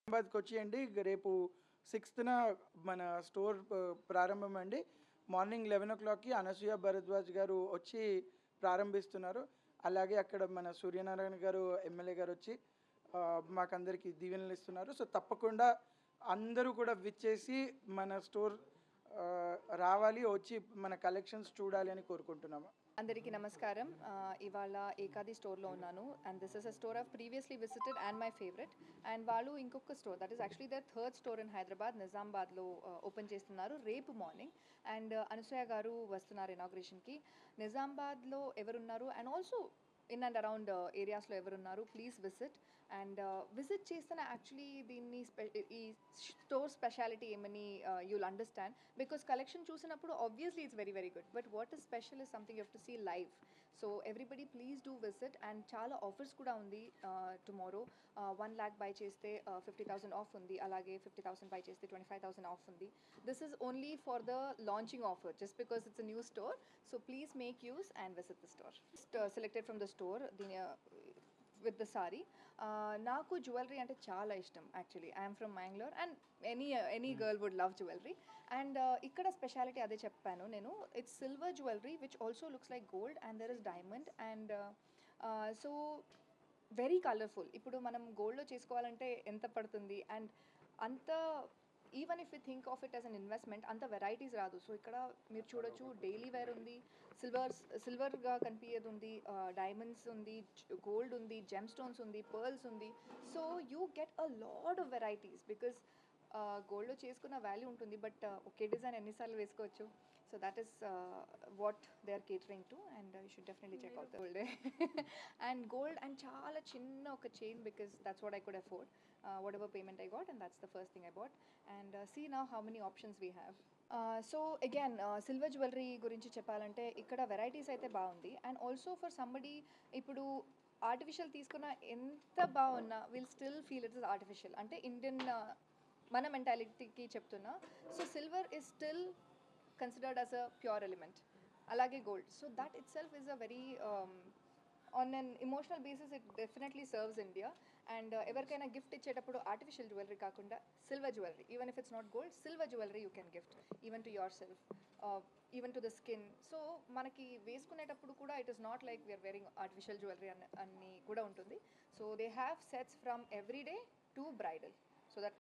హైదరాబాద్కి వచ్చేయండి. రేపు 6న మన స్టోర్ ప్రారంభం అండి. మార్నింగ్ 11:00కి అనసూయ భరద్వాజ్ గారు వచ్చి ప్రారంభిస్తున్నారు. అలాగే అక్కడ మన సూర్యనారాయణ గారు ఎమ్మెల్యే గారు వచ్చి మాకందరికి దీవెనలు ఇస్తున్నారు. సో తప్పకుండా అందరూ కూడా విచ్చేసి మన స్టోర్ రావాలి, వచ్చి మన కలెక్షన్స్ చూడాలి అని కోరుకుంటున్నాము. అందరికీ నమస్కారం. ఇవాళ ఏకాది స్టోర్లో ఉన్నాను and this is a store of previously visited and my favourite. And వాళ్ళు ఇంకొక store that is actually the third store in Hyderabad నిజామాబాద్లో ఓపెన్ చేస్తున్నారు రేపు మార్నింగ్. అండ్ అనసూయ గారు వస్తున్నారు ఇనాగ్రేషన్కి. నిజామాబాద్లో ఎవరున్నారు and also in and around ఏరియాస్లో ఎవరున్నారు ప్లీజ్ విజిట్. అండ్ విజిట్ చేస్తేనే యాక్చువల్లీ దీన్ని ఈ స్టోర్ స్పెషాలిటీ ఏమని యూల్ అండర్స్టాండ్. బికాస్ కలెక్షన్ చూసినప్పుడు obviously it's very very good, but what is special is something you have to see live. So everybody please do visit. And చాలా offers కూడా ఉంది tomorrow. 1 lakh by చేస్తే 50,000 of ఉంది, అలాగే 50,000 by చేస్తే 25,000 off ఉంది. This is only for the launching offer just because it's a new store. So please make use and visit the store. Selected from the store దీని with the sorry. నాకు jewellery అంటే చాలా ఇష్టం actually. I'm from Mangalore and any girl would love jewellery. And ఇక్కడ speciality అదే చెప్పాను నేను. It's silver jewellery which also looks like gold and there is diamond. And so very colourful. ఇప్పుడు మనం గోల్డ్లో చేసుకోవాలంటే ఎంత పడుతుంది అండ్ అంత even if you think of it as an investment అంత వెరైటీస్ రాదు. సో ఇక్కడ మీరు చూడొచ్చు డైలీ వేర్ ఉంది, సిల్వర్గా కనిపించేది ఉంది, డైమండ్స్ ఉంది, గోల్డ్ ఉంది, జెమ్ స్టోన్స్ ఉంది, పర్ల్స్ ఉంది. So you get a lot of varieties because గోల్డ్లో చేసుకున్న వాల్యూ ఉంటుంది, బట్ ఒకే డిజైన్ ఎన్నిసార్లు వేసుకోవచ్చు. So that is what they are catering to and you should definitely check out the gold. And gold and చాలా చిన్న ఒక chain because that's what I could afford. Whatever payment I got, and that's the first thing I bought. And see now how many options we have. So again, silver jewellery గురించి చెప్పాలంటే ఇక్కడ varieties అయితే బాగుంది. And also for somebody ఇప్పుడు artificial తీసుకున్న ఎంత బాగున్నా will still feel it is artificial. అంటే ఇండియన్ మన మెంటాలిటీకి చెప్తున్నా. So silver is still considered as a pure element, అలాగే gold. So that itself is a very on an emotional basis it definitely serves India. And ఎవరికైనా gift ఇచ్చేటప్పుడు artificial jewellery కాకుండా silver jewellery, even if it's not gold, silver jewellery you can gift even to yourself, even to the skin. So మనకి వేసుకునేటప్పుడు కూడా it is not like we're wearing artificial jewellery అన్ని కూడా ఉంటుంది. So they have sets from everyday to bridal. So that